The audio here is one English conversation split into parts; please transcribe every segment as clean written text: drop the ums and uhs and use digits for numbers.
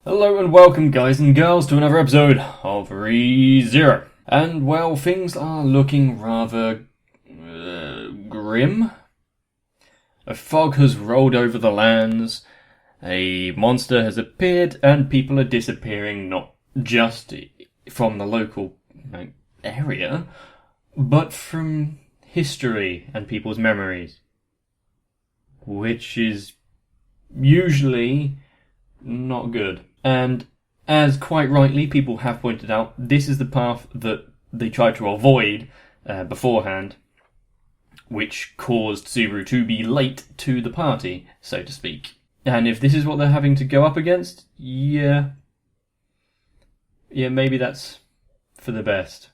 Hello and welcome, guys and girls, to another episode of ReZero. And well, things are looking rather grim. A fog has rolled over the lands, a monster has appeared, and people are disappearing not just from the local area, but from history and people's memories. Which is usually not good. And as quite rightly people have pointed out, this is the path that they tried to avoid beforehand, which caused Subaru to be late to the party, so to speak. And if this is what they're having to go up against, yeah, maybe that's for the best.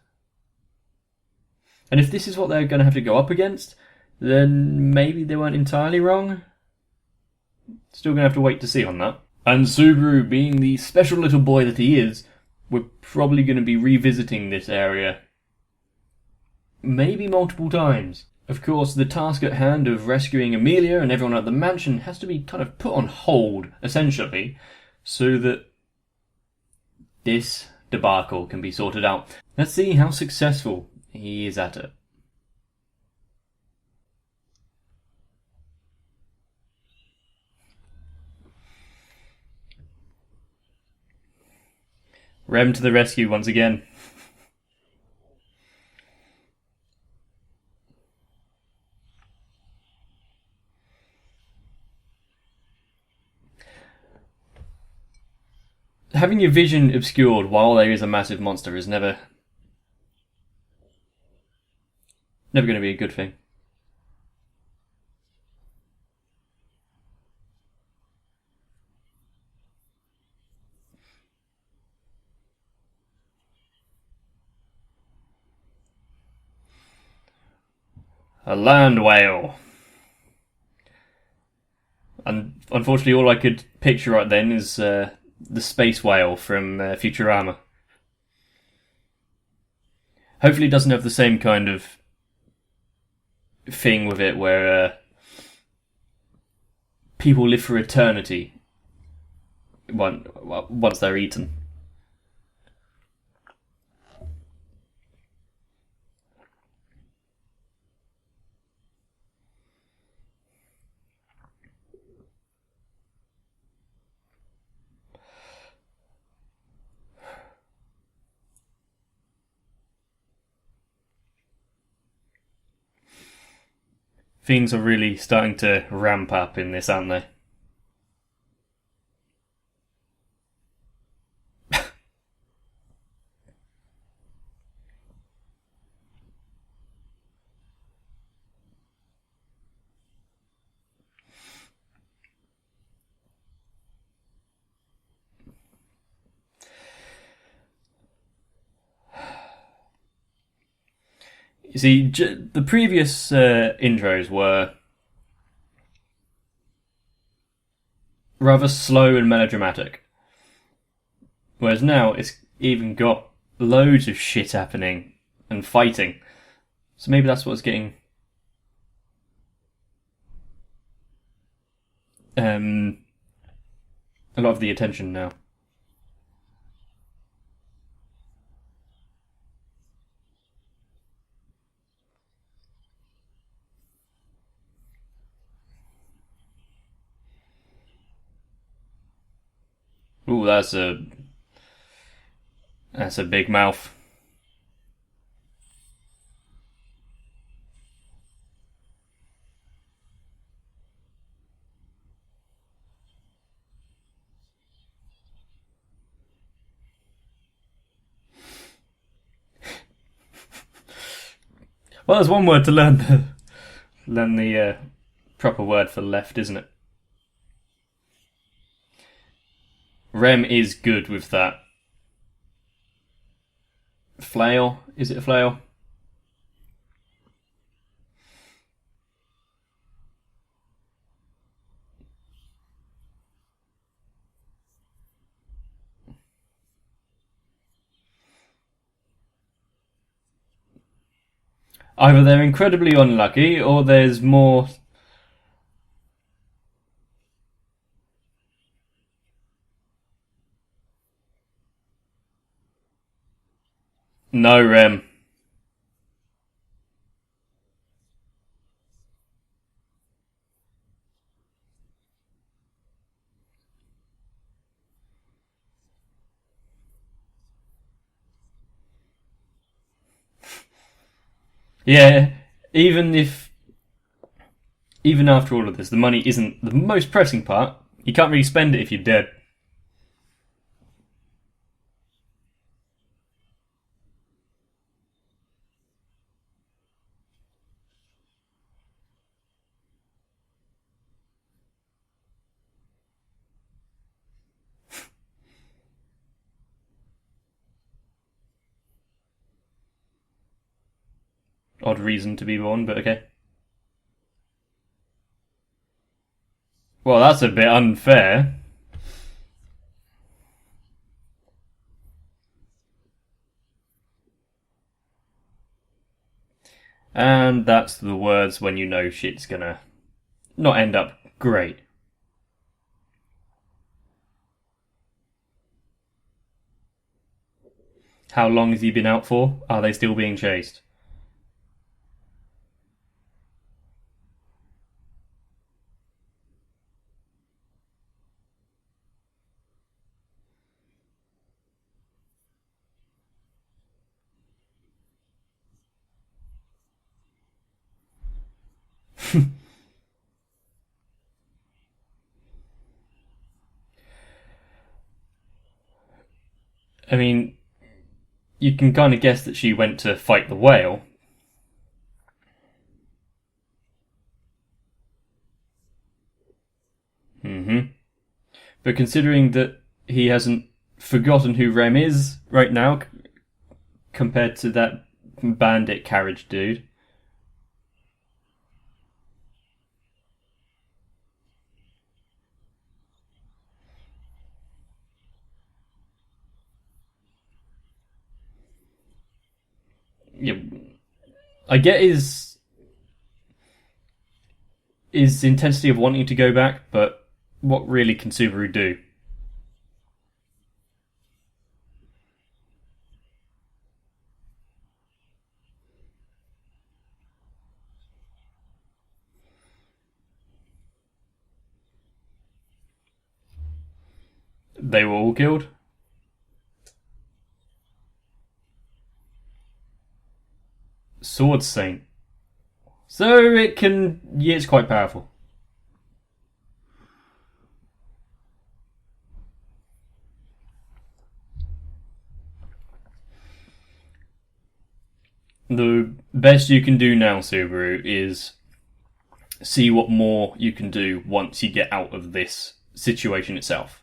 And if this is what they're going to have to go up against, then maybe they weren't entirely wrong. Still going to have to wait to see on that. And Subaru, being the special little boy that he is, we're probably going to be revisiting this area maybe multiple times. Of course, the task at hand of rescuing Amelia and everyone at the mansion has to be kind of put on hold, essentially, so that this debacle can be sorted out. Let's see how successful he is at it. Rem to the rescue once again. Having your vision obscured while there is a massive monster is never going to be a good thing. A land whale. And unfortunately all I could picture right then is the space whale from Futurama. Hopefully it doesn't have the same kind of thing with it where people live for eternity once they're eaten. Things are really starting to ramp up in this, aren't they? You see, the previous intros were rather slow and melodramatic. Whereas now it's even got loads of shit happening and fighting. So maybe that's what's getting a lot of the attention now. Ooh, that's a big mouth. Well, there's one word to learn the proper word for left, isn't it? Rem is good with that. Flail? Is it a flail? Either they're incredibly unlucky, or there's more No, Rem. Yeah, even if, even after all of this, the money isn't the most pressing part. You can't really spend it if you're dead. Odd reason to be born, but okay. Well, that's a bit unfair. And that's the words when you know shit's gonna not end up great. How long has he been out for? Are they still being chased? I mean, you can kind of guess that she went to fight the whale. Mm-hmm. But considering that he hasn't forgotten who Rem is right now, compared to that bandit carriage dude. Yeah, I get his intensity of wanting to go back, but what really can Subaru do? They were all killed. Sword Saint. So it can. Yeah, it's quite powerful. The best you can do now, Subaru, is see what more you can do once you get out of this situation itself.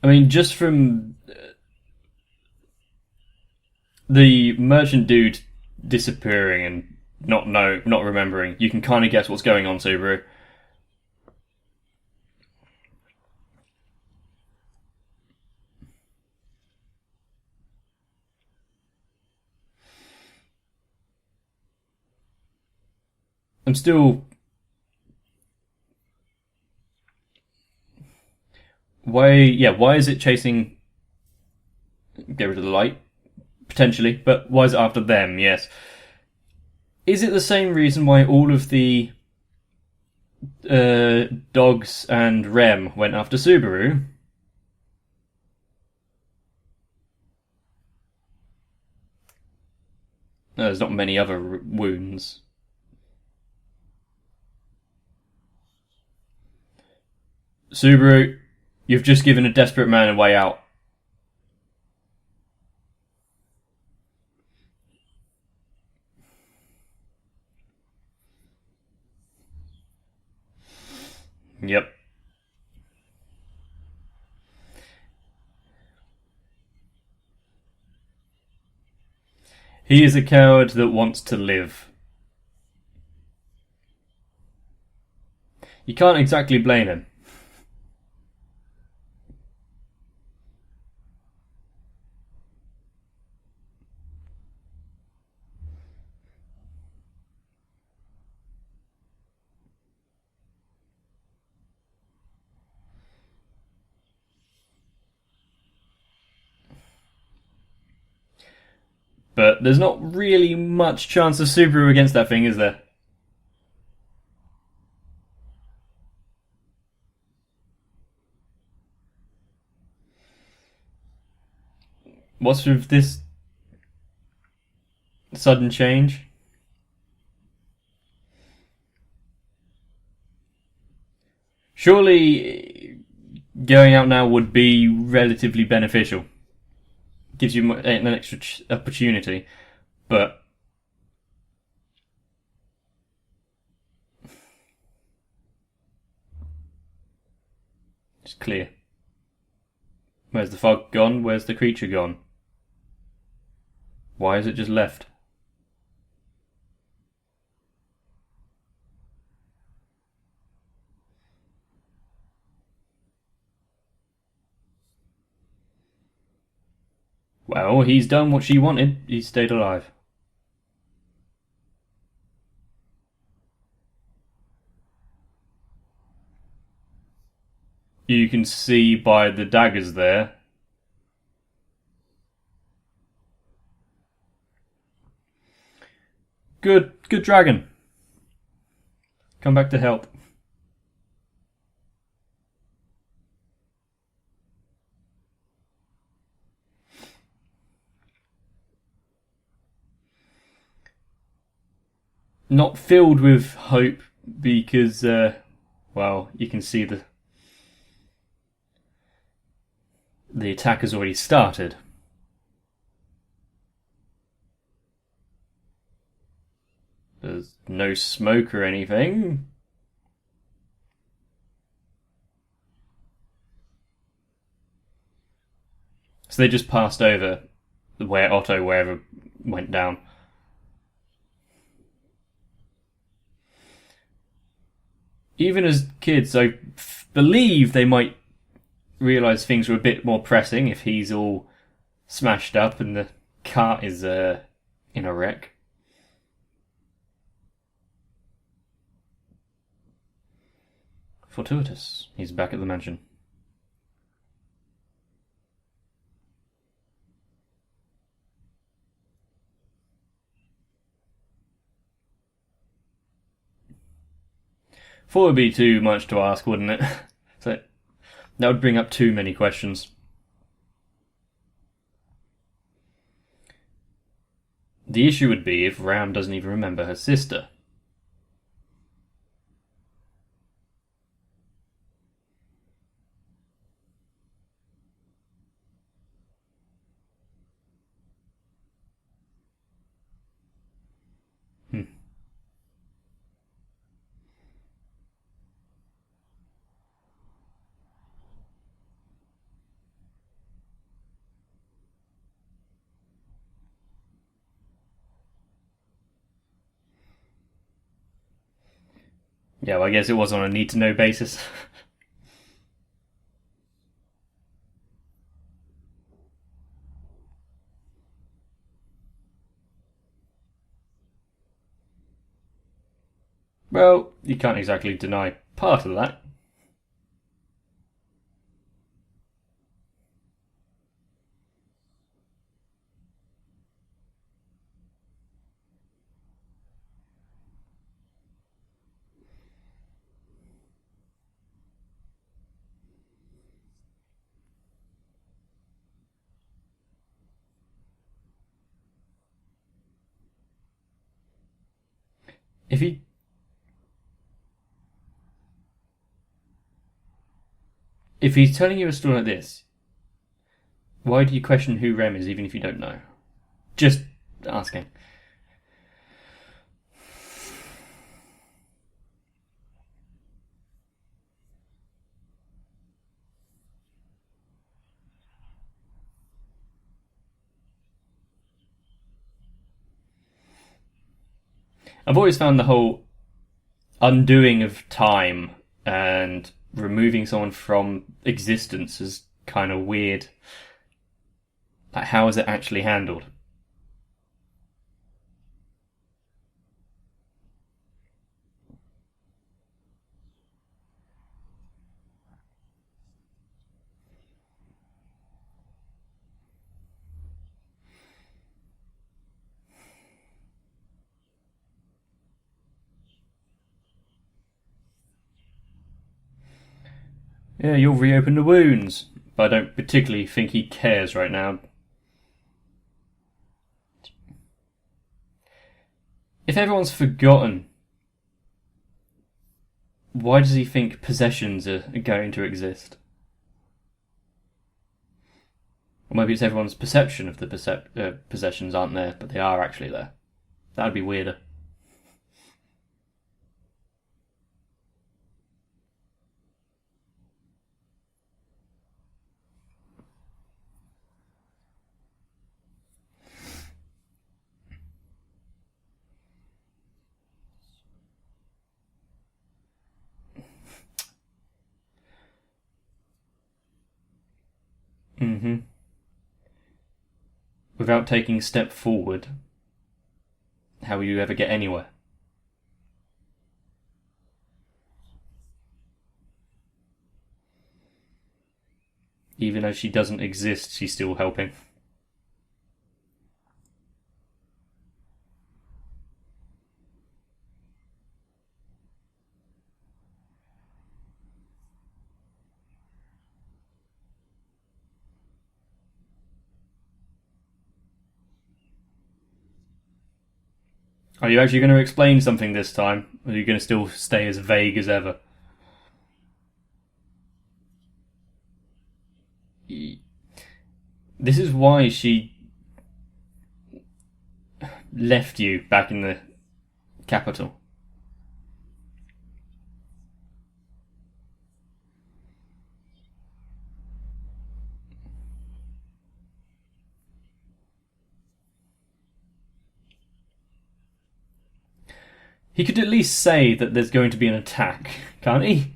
I mean, just from the merchant dude disappearing and not remembering, you can kind of guess what's going on, Subaru. I'm still. Why is it chasing. Get rid of the light? Potentially, but why is it after them? Yes. Is it the same reason why all of the dogs and Rem went after Subaru? No, there's not many other wounds. Subaru, you've just given a desperate man a way out. Yep. He is a coward that wants to live. You can't exactly blame him. But there's not really much chance of Subaru against that thing, is there? What's with this sudden change? Surely going out now would be relatively beneficial. Gives you an extra opportunity, but it's clear. Where's the fog gone? Where's the creature gone? Why is it just left? Well, he's done what she wanted. He stayed alive. You can see by the daggers there. Good dragon. Come back to help. Not filled with hope because, well, you can see the attack has already started. There's no smoke or anything. So they just passed over where Otto, wherever, went down. Even as kids, I believe they might realise things were a bit more pressing if he's all smashed up and the cart is in a wreck. Fortuitous. He's back at the mansion. Thought it would be too much to ask, wouldn't it? So that would bring up too many questions. The issue would be if Ram doesn't even remember her sister. Yeah, well, I guess it was on a need-to-know basis. Well, you can't exactly deny part of that. If he's telling you a story like this, why do you question who Rem is even if you don't know? Just asking. I've always found the whole undoing of time and removing someone from existence is kind of weird. Like, how is it actually handled? Yeah, you'll reopen the wounds. But I don't particularly think he cares right now. If everyone's forgotten, why does he think possessions are going to exist? Or maybe it's everyone's perception of the possessions aren't there, but they are actually there. That would be weirder. Mm-hmm. Without taking a step forward, how will you ever get anywhere? Even though she doesn't exist, she's still helping. Are you actually going to explain something this time? Or are you going to still stay as vague as ever? This is why she left you back in the capital. He could at least say that there's going to be an attack, can't he?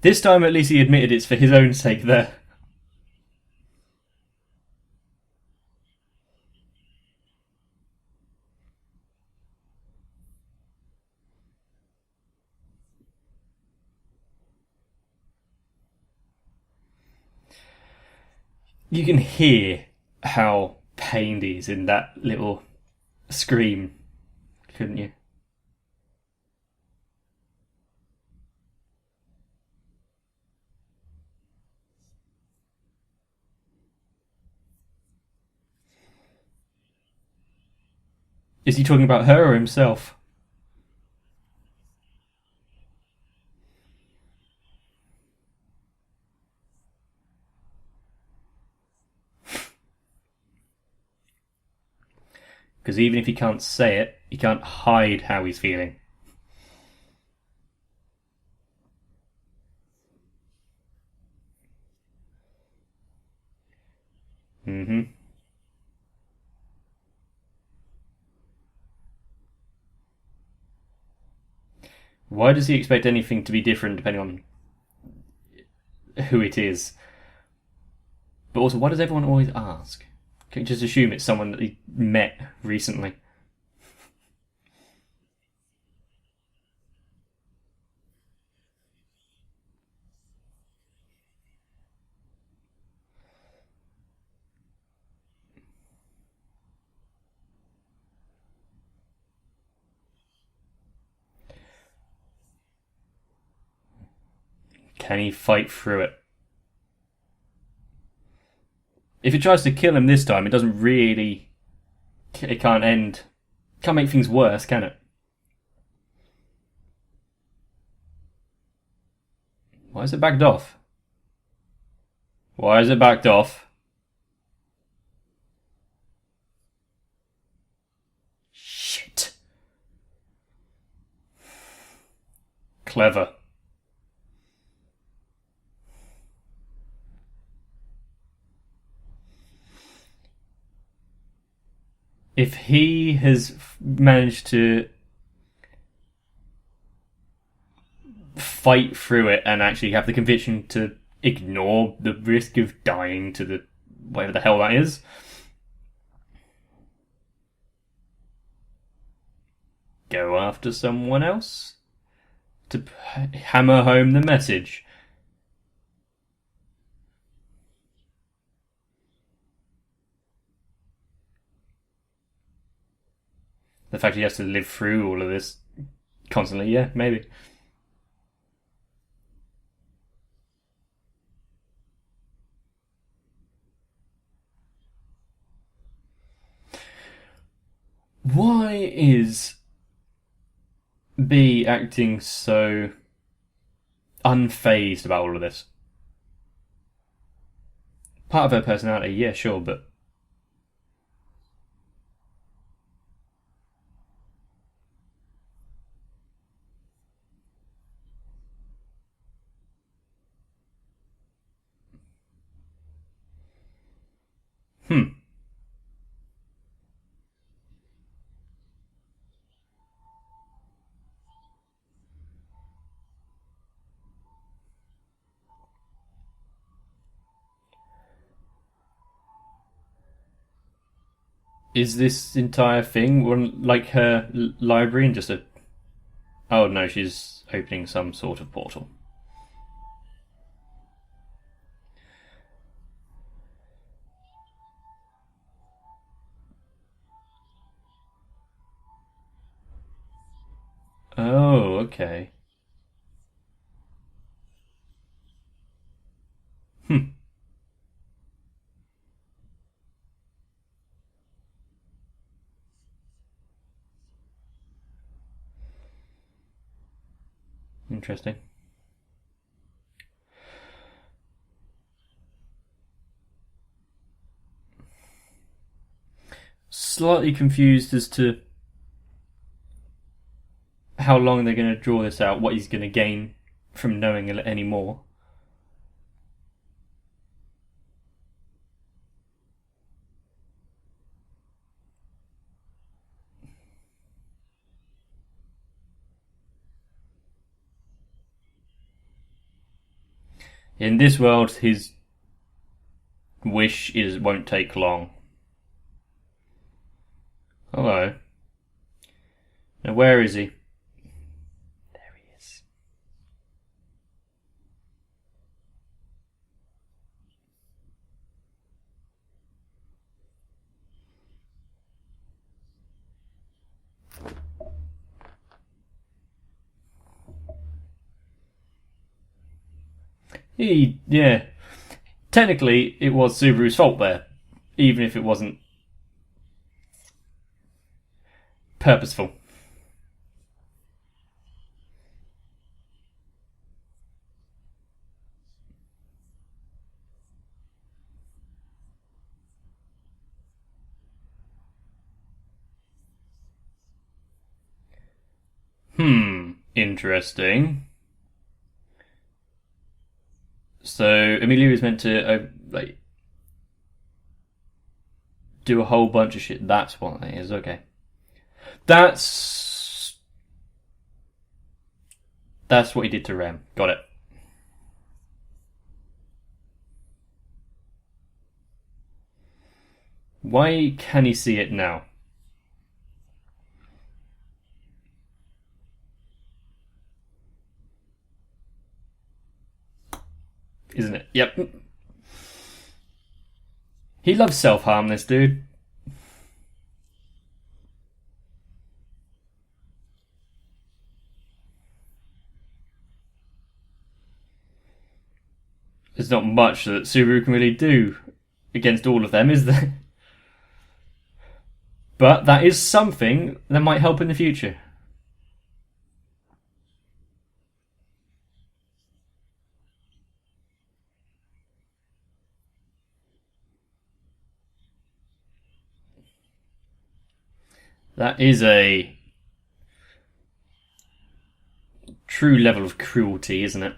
This time at least he admitted it's for his own sake there. You can hear how pained he is in that little scream, couldn't you? Is he talking about her or himself? Because even if he can't say it, he can't hide how he's feeling. Mm-hmm. Why does he expect anything to be different depending on who it is? But also, why does everyone always ask? Can't you just assume it's someone that he met recently? Can he fight through it? If it tries to kill him this time, it doesn't really. It can't end. Can't make things worse, can it? Why is it backed off? Why is it backed off? Shit. Clever. If he has managed to fight through it and actually have the conviction to ignore the risk of dying to the whatever the hell that is, go after someone else to hammer home the message. The fact he has to live through all of this constantly, yeah, maybe. Why is B acting so unfazed about all of this? Part of her personality, yeah, sure, but is this entire thing like her library and just a? Oh no, she's opening some sort of portal. Oh, okay. Hmm. Interesting. Slightly confused as to how long they're going to draw this out, what he's going to gain from knowing any more. In this world, his wish won't take long. Hello. Now where is he? There he is. Yeah. Technically, it was Subaru's fault there, even if it wasn't purposeful. Interesting. So Amelia was meant to do a whole bunch of shit. That's what it is. Okay, that's that's what he did to Rem. Got it. Why can he see it now? Isn't it? Yep. He loves self-harm, this dude. There's not much that Subaru can really do against all of them, is there? But that is something that might help in the future. That is a true level of cruelty, isn't it?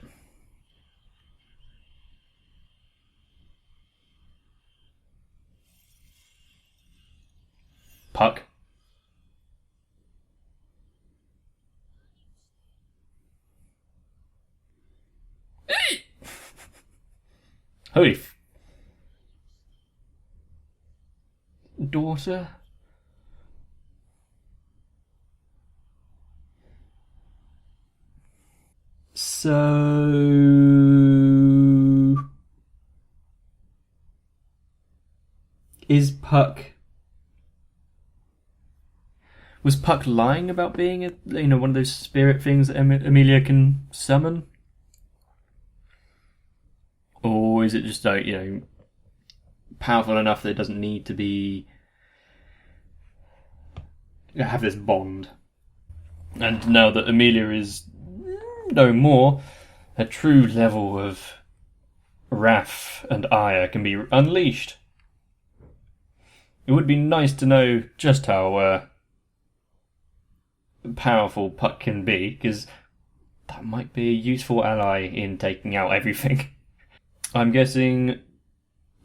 Puck. Holy daughter? So... is Puck... was Puck lying about being one of those spirit things that Amelia can summon? Or is it just powerful enough that it doesn't need to be have this bond? And now that Amelia is no more, a true level of wrath and ire can be unleashed. It would be nice to know just how powerful Puck can be, because that might be a useful ally in taking out everything. I'm guessing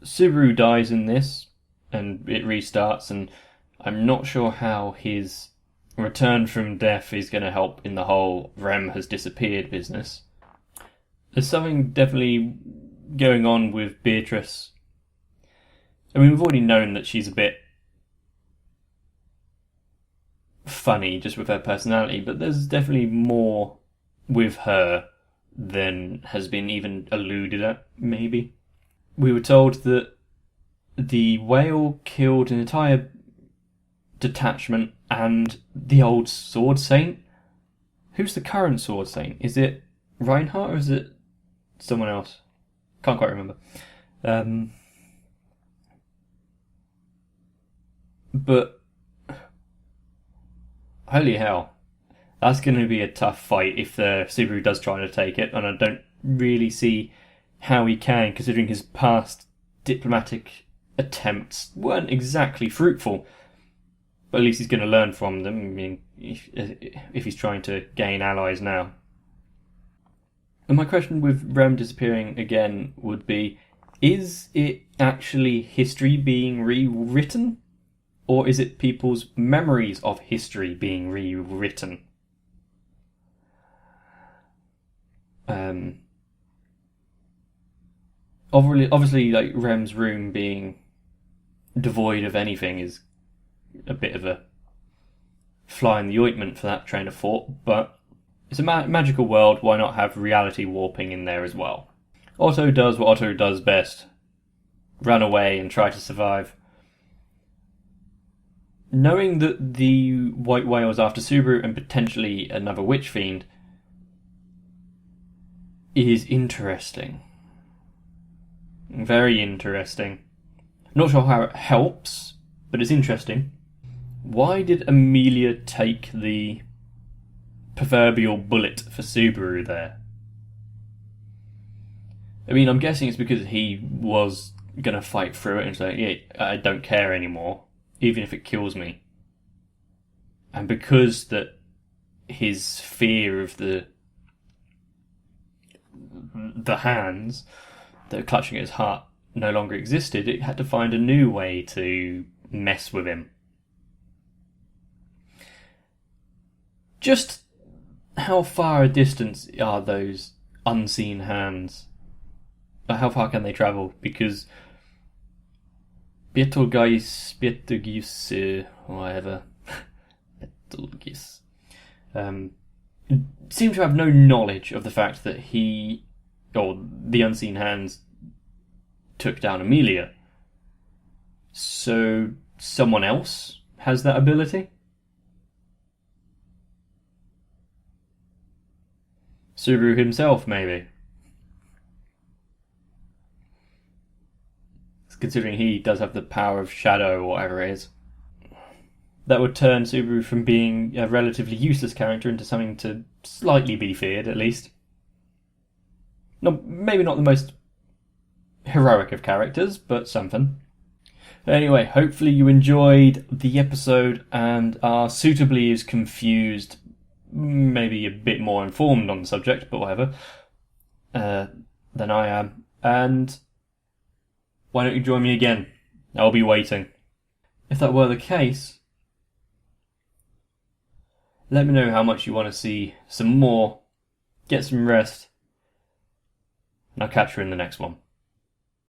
Subaru dies in this, and it restarts, and I'm not sure how his return from death is going to help in the whole Rem has disappeared business. There's something definitely going on with Beatrice. I mean, we've already known that she's a bit funny just with her personality, but there's definitely more with her than has been even alluded at, maybe. We were told that the whale killed an entire detachment and the old Sword Saint. Who's the current Sword Saint? Is it Reinhardt or is it someone else? Can't quite remember. But holy hell, that's going to be a tough fight if the Subaru does try to take it, and I don't really see how he can, considering his past diplomatic attempts weren't exactly fruitful. But at least he's going to learn from them. I mean, if he's trying to gain allies now. And my question with Rem disappearing again would be, is it actually history being rewritten? Or is it people's memories of history being rewritten? Obviously, like Rem's room being devoid of anything is a bit of a fly in the ointment for that train of thought, but it's a magical world, why not have reality warping in there as well? Otto does what Otto does best. Run away and try to survive. Knowing that the white whale is after Subaru and potentially another witch fiend is interesting. Very interesting. Not sure how it helps, but it's interesting. Why did Amelia take the proverbial bullet for Subaru there? I mean, I'm guessing it's because he was going to fight through it and say, yeah, I don't care anymore, even if it kills me. And because that his fear of the hands that were clutching at his heart no longer existed, it had to find a new way to mess with him. Just how far a distance are those unseen hands? How far can they travel? Because Betelgeuse, whatever, Betelgeuse, seem to have no knowledge of the fact that he, or the unseen hands, took down Amelia. So someone else has that ability? Subaru himself, maybe. Considering he does have the power of shadow or whatever it is. That would turn Subaru from being a relatively useless character into something to slightly be feared, at least. No, maybe not the most heroic of characters, but something. Anyway, hopefully you enjoyed the episode and are suitably as confused maybe a bit more informed on the subject, but whatever, than I am. And why don't you join me again? I'll be waiting. If that were the case, let me know how much you want to see some more. Get some rest. And I'll catch you in the next one.